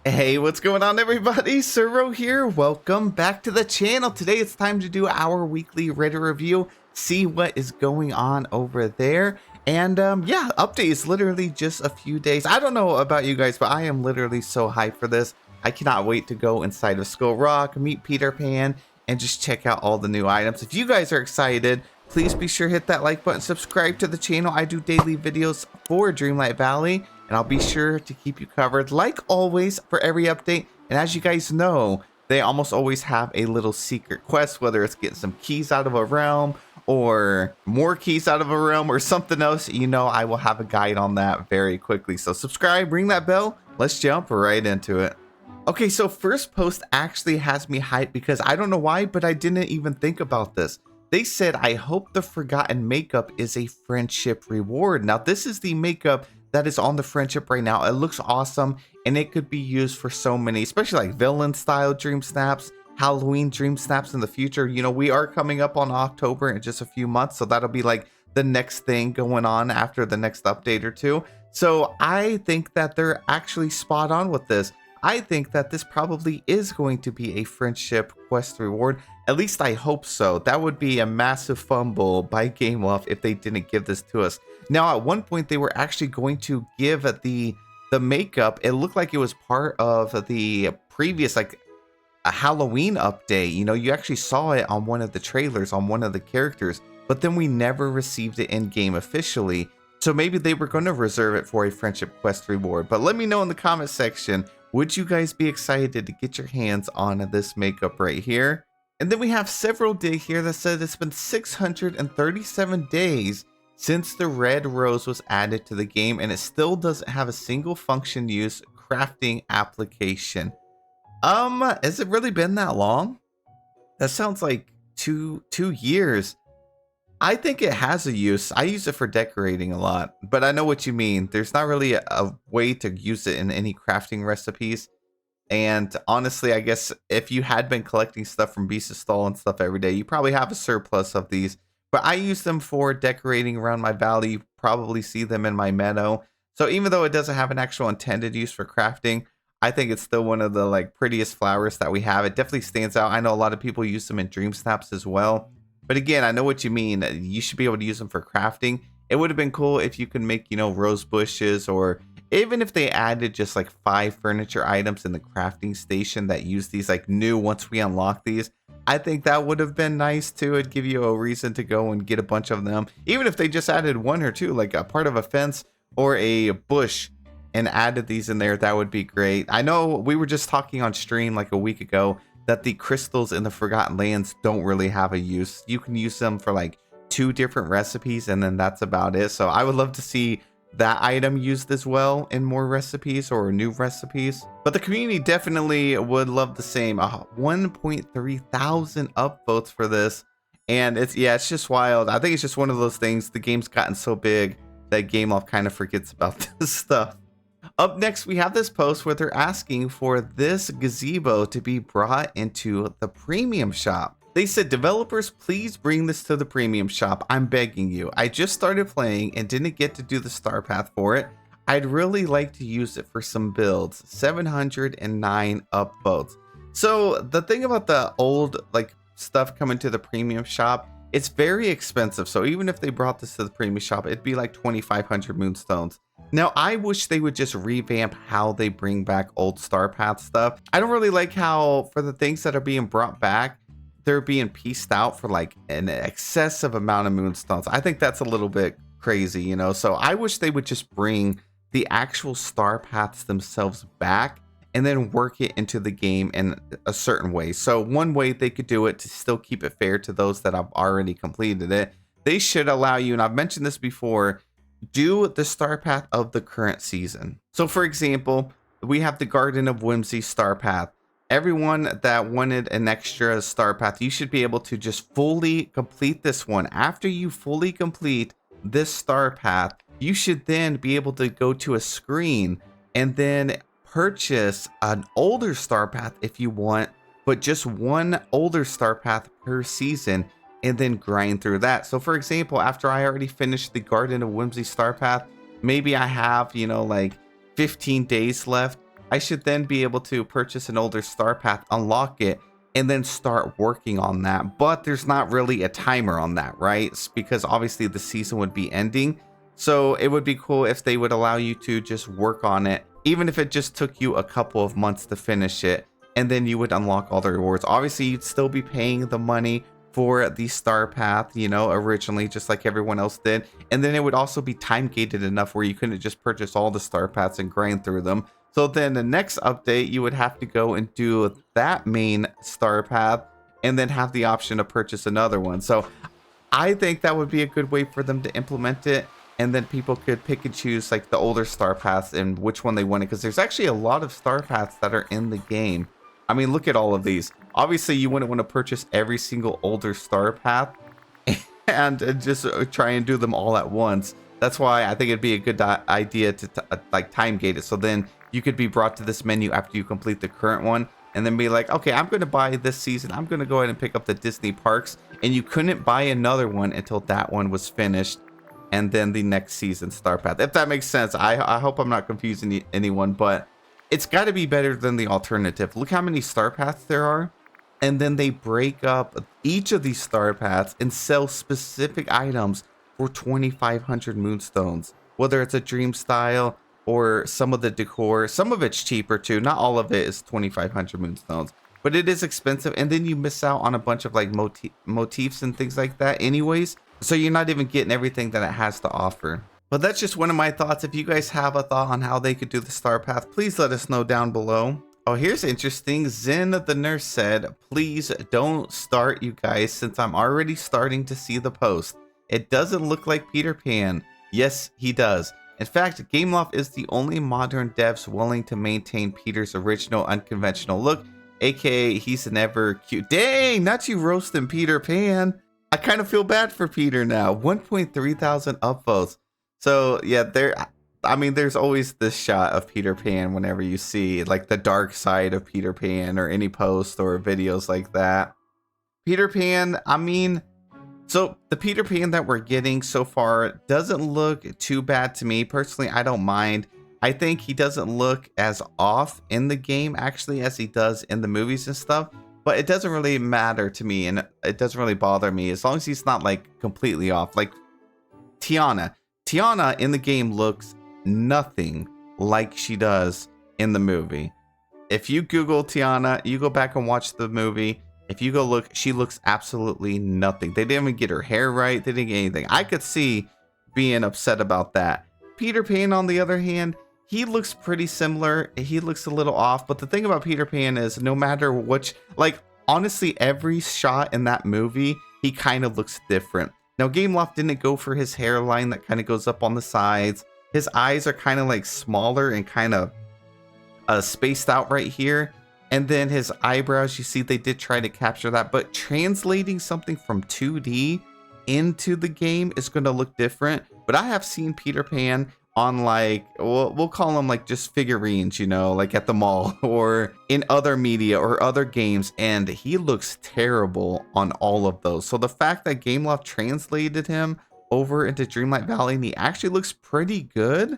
Hey, what's going on everybody? Suro here. Welcome back to the channel. Today it's time to do our weekly Reddit review, see what is going on over there. And yeah, update is literally just a few days. I don't know about you guys, but I am literally so hyped for this. I cannot wait to go inside of Skull Rock, meet Peter Pan, and just check out all the new items. If you guys are excited, please be sure to hit that like button, subscribe to the channel. I do daily videos for Dreamlight Valley, and I'll be sure to keep you covered like always for every update. And as you guys know, they almost always have a little secret quest, whether it's getting some keys out of a realm or more keys out of a realm or something else. You know, I will have a guide on that very quickly. So subscribe, ring that bell. Let's jump right into it. Okay, so first post actually has me hyped because I don't know why, but I didn't even think about this. They said, I hope the forgotten makeup is a friendship reward. Now, this is the makeup that is on the friendship right now. It looks awesome, and it could be used for so many, especially like villain style dream snaps, Halloween dream snaps in the future. You know, we are coming up on October in just a few months, so that'll be like the next thing going on after the next update or two. So I think that they're actually spot on with this. I think that this probably is going to be a friendship quest reward. At least I hope so. That would be a massive fumble by GameLoft if they didn't give this to us. Now, at one point, they were actually going to give the makeup. It looked like it was part of the previous, like, a Halloween update. You know, you actually saw it on one of the trailers, on one of the characters, but then we never received it in-game officially. So maybe they were going to reserve it for a friendship quest reward. But let me know in the comment section, would you guys be excited to get your hands on this makeup right here? And then we have several dig here that said it's been 637 days since the red rose was added to the game, and it still doesn't have a single function use crafting application. Has it really been that long? That sounds like two years. I think it has a use. I use it for decorating a lot, but I know what you mean. There's not really a way to use it in any crafting recipes. And honestly, I guess if you had been collecting stuff from Beast of Stall and stuff every day, you probably have a surplus of these. But I use them for decorating around my valley. You probably see them in my meadow. So even though it doesn't have an actual intended use for crafting, I think it's still one of the like prettiest flowers that we have. It definitely stands out. I know a lot of people use them in dream snaps as well. But again, I know what you mean. You should be able to use them for crafting. It would have been cool if you could make, you know, rose bushes, or even if they added just like 5 furniture items in the crafting station that use these like new once we unlock these. I think that would have been nice too. It'd give you a reason to go and get a bunch of them. Even if they just added 1 or 2, like a part of a fence or a bush, and added these in there, that would be great. I know we were just talking on stream like a week ago that the crystals in the Forgotten Lands don't really have a use. You can use them for like 2 different recipes, and then that's about it. So I would love to see that item used as well in more recipes or new recipes. But the community definitely would love the same. 1.3 thousand upvotes for this. And it's just wild. I think it's just one of those things. The game's gotten so big that GameLoft kind of forgets about this stuff. Up next, we have this post where they're asking for this gazebo to be brought into the premium shop. They said, developers, please bring this to the premium shop. I'm begging you. I just started playing and didn't get to do the star path for it. I'd really like to use it for some builds. 709 upvotes. So the thing about the old like stuff coming to the premium shop, it's very expensive. So even if they brought this to the premium shop, it'd be like 2,500 moonstones. Now, I wish they would just revamp how they bring back old Star Path stuff. I don't really like how, for the things that are being brought back, they're being pieced out for like an excessive amount of moonstones. I think that's a little bit crazy, you know? So I wish they would just bring the actual Star Paths themselves back and then work it into the game in a certain way. So one way they could do it to still keep it fair to those that have already completed it, they should allow you, and I've mentioned this before, do the star path of the current season. So for example, we have the Garden of Whimsy star path. Everyone that wanted an extra star path, you should be able to just fully complete this one. After you fully complete this star path, you should then be able to go to a screen and then purchase an older star path if you want, but just one older star path per season, and then grind through that. So for example, after I already finished the Garden of Whimsy star path, maybe I have, you know, like 15 days left. I should then be able to purchase an older star path, unlock it, and then start working on that. But there's not really a timer on that, right? It's because obviously the season would be ending. So it would be cool if they would allow you to just work on it, even if it just took you a couple of months to finish it, and then you would unlock all the rewards. Obviously, you'd still be paying the money for the star path, you know, originally, just like everyone else did. And then it would also be time gated enough where you couldn't just purchase all the star paths and grind through them. So then the next update, you would have to go and do that main star path and then have the option to purchase another one. So I think that would be a good way for them to implement it. And then people could pick and choose like the older star paths and which one they wanted, because there's actually a lot of star paths that are in the game. I mean, look at all of these. Obviously, you wouldn't want to purchase every single older star path and just try and do them all at once. That's why I think it'd be a good idea to like time gate it. So then you could be brought to this menu after you complete the current one and then be like, okay, I'm going to buy this season. I'm going to go ahead and pick up the Disney parks. And you couldn't buy another one until that one was finished. And then the next season star path, if that makes sense. I hope I'm not confusing anyone, but it's got to be better than the alternative. Look how many star paths there are. And then they break up each of these star paths and sell specific items for 2,500 moonstones. Whether it's a dream style or some of the decor. Some of it's cheaper too. Not all of it is 2,500 moonstones. But it is expensive. And then you miss out on a bunch of like motifs and things like that anyways. So you're not even getting everything that it has to offer. But that's just one of my thoughts. If you guys have a thought on how they could do the star path, please let us know down below. Oh, here's interesting. Zen the nurse said, please don't start, you guys, since I'm already starting to see the post. It doesn't look like Peter Pan. Yes, he does. In fact, Gameloft is the only modern devs willing to maintain Peter's original unconventional look, aka he's never cute. Dang, not you roasting Peter Pan. I kind of feel bad for Peter now. 1.3 thousand upvotes. So yeah, there's always this shot of Peter Pan whenever you see like the dark side of Peter Pan or any post or videos like that. Peter Pan, I mean, so the Peter Pan that we're getting so far doesn't look too bad to me. Personally, I don't mind. I think he doesn't look as off in the game actually as he does in the movies and stuff. But it doesn't really matter to me, and it doesn't really bother me as long as he's not like completely off. Like Tiana in the game looks nothing like she does in the movie. If you Google Tiana, you go back and watch the movie. If you go look, she looks absolutely nothing. They didn't even get her hair right. They didn't get anything. I could see being upset about that. Peter Pan, on the other hand, he looks pretty similar. He looks a little off, but the thing about Peter Pan is no matter which, like, honestly, every shot in that movie, he kind of looks different. Now, Gameloft didn't go for his hairline that kind of goes up on the sides. His eyes are kind of like smaller and kind of spaced out right here. And then his eyebrows, you see, they did try to capture that, but translating something from 2D into the game is going to look different. But I have seen Peter Pan on like, we'll call them like just figurines, you know, like at the mall or in other media or other games, and he looks terrible on all of those. So the fact that Gameloft translated him over into Dreamlight Valley and he actually looks pretty good,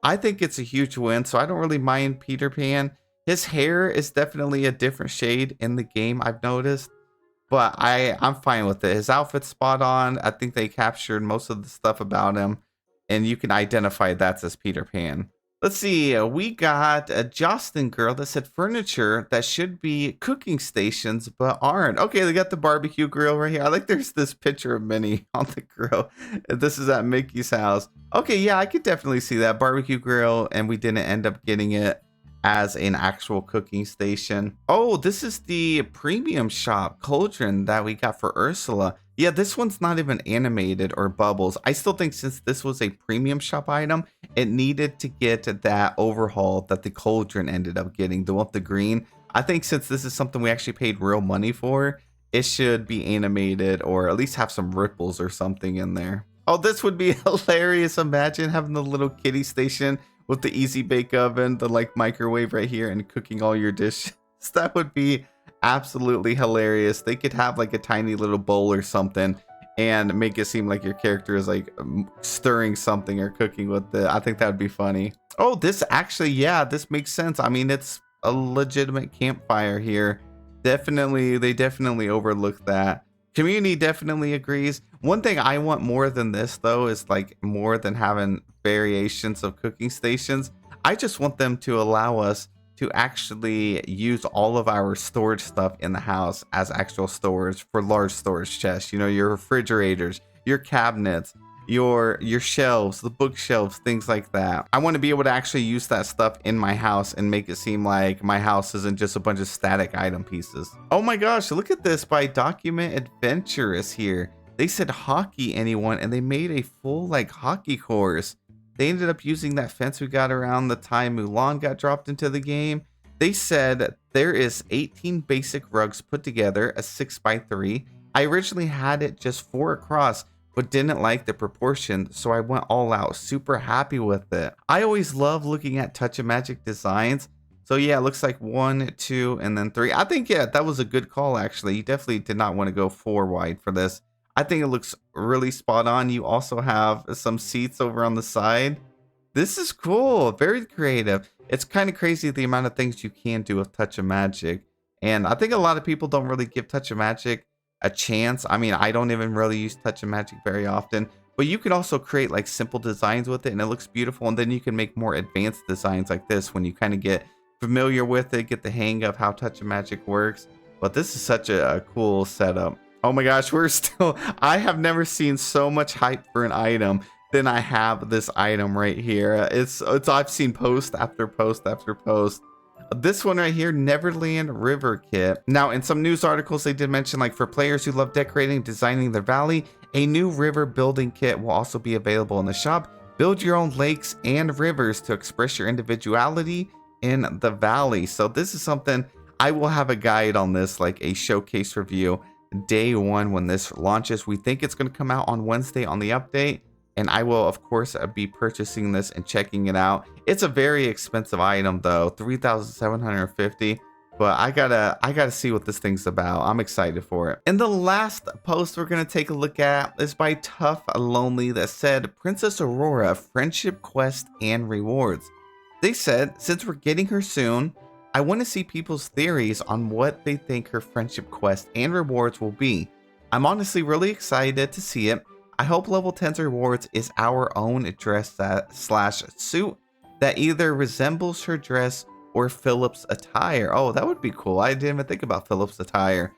I think it's a huge win. So I don't really mind Peter Pan. His hair is definitely a different shade in the game, I've noticed, but I'm fine with it. His outfit's spot on. I think they captured most of the stuff about him, and you can identify that's as Peter Pan. Let's see, we got a Justin girl that said furniture that should be cooking stations but aren't. Okay, they got the barbecue grill right here. I like there's this picture of Minnie on the grill. This is at Mickey's house. Okay, yeah, I could definitely see that barbecue grill, and we didn't end up getting it as an actual cooking station. Oh, this is the premium shop cauldron that we got for Ursula. Yeah, this one's not even animated or bubbles. I still think since this was a premium shop item, it needed to get that overhaul that the cauldron ended up getting, the one with the green. I think since this is something we actually paid real money for, it should be animated or at least have some ripples or something in there. Oh, this would be hilarious. Imagine having the little kiddie station with the easy bake oven, the like microwave right here, and cooking all your dishes. That would be absolutely hilarious. They could have like a tiny little bowl or something and make it seem like your character is like stirring something or cooking with it. I think that would be funny. Oh, this actually, yeah, this makes sense. I mean, it's a legitimate campfire here. Definitely, they definitely overlooked that. Community definitely agrees. One thing I want more than this though is like more than having variations of cooking stations. I just want them to allow us to actually use all of our storage stuff in the house as actual storage for large storage chests. You know, your refrigerators, your cabinets, your shelves, the bookshelves, things like that. I want to be able to actually use that stuff in my house and make it seem like my house isn't just a bunch of static item pieces. Oh my gosh, look at this by Document Adventurous here. They said hockey anyone, and they made a full like hockey course. They ended up using that fence we got around the time Mulan got dropped into the game. They said there is 18 basic rugs put together, a 6x3. I originally had it just 4 across, but didn't like the proportion, so I went all out. Super happy with it. I always love looking at Touch of Magic designs. So yeah, it looks like 1, 2, and then 3. I think, yeah, that was a good call actually. You definitely did not want to go 4 wide for this. I think it looks really spot on. You also have some seats over on the side. This is cool. Very creative. It's kind of crazy the amount of things you can do with Touch of Magic. And I think a lot of people don't really give Touch of Magic a chance. I mean, I don't even really use Touch of Magic very often. But you can also create like simple designs with it and it looks beautiful. And then you can make more advanced designs like this when you kind of get familiar with it, get the hang of how Touch of Magic works. But this is such a cool setup. Oh my gosh, I have never seen so much hype for an item than I have this item right here. I've seen post after post after post. This one right here, Neverland River Kit. Now, in some news articles, they did mention like for players who love decorating and designing their valley, a new river building kit will also be available in the shop. Build your own lakes and rivers to express your individuality in the valley. So this is something I will have a guide on this, like a showcase review day 1 when this launches. We think it's going to come out on Wednesday on the update, and I will of course be purchasing this and checking it out. It's a very expensive item though, 3,750, but I gotta see what this thing's about. I'm excited for it. And the last post we're gonna take a look at is by Tough Lonely that said Princess Aurora friendship quest and rewards. They said, since we're getting her soon, I want to see people's theories on what they think her friendship quest and rewards will be. I'm honestly really excited to see it. I hope level 10's rewards is our own dress slash suit that either resembles her dress or Philip's attire. Oh, that would be cool. I didn't even think about Philip's attire.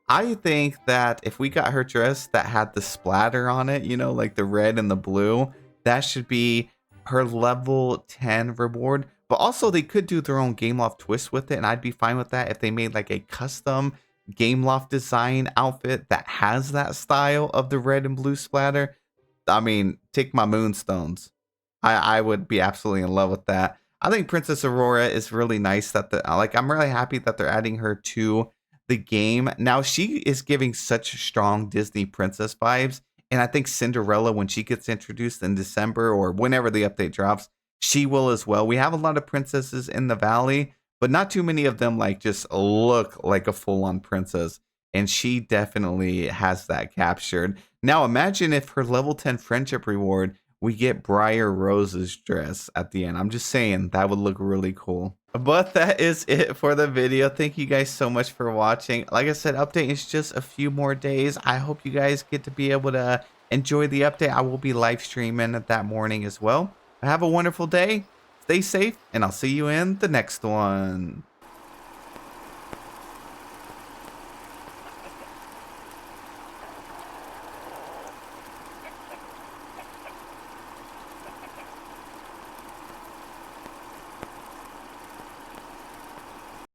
I think that if we got her dress that had the splatter on it, you know, like the red and the blue, that should be her level 10 reward. But also they could do their own Gameloft twist with it, and I'd be fine with that if they made like a custom Gameloft design outfit that has that style of the red and blue splatter. I mean, take my moonstones. I would be absolutely in love with that. I think Princess Aurora is really nice that I'm really happy that they're adding her to the game. Now she is giving such strong Disney princess vibes, and I think Cinderella, when she gets introduced in December or whenever the update drops, she will as well. We have a lot of princesses in the valley, but not too many of them like just look like a full-on princess. And she definitely has that captured. Now imagine if her level 10 friendship reward, we get Briar Rose's dress at the end. I'm just saying that would look really cool. But that is it for the video. Thank you guys so much for watching. Like I said, update is just a few more days. I hope you guys get to be able to enjoy the update. I will be live streaming that morning as well. Have a wonderful day, stay safe, and I'll see you in the next one.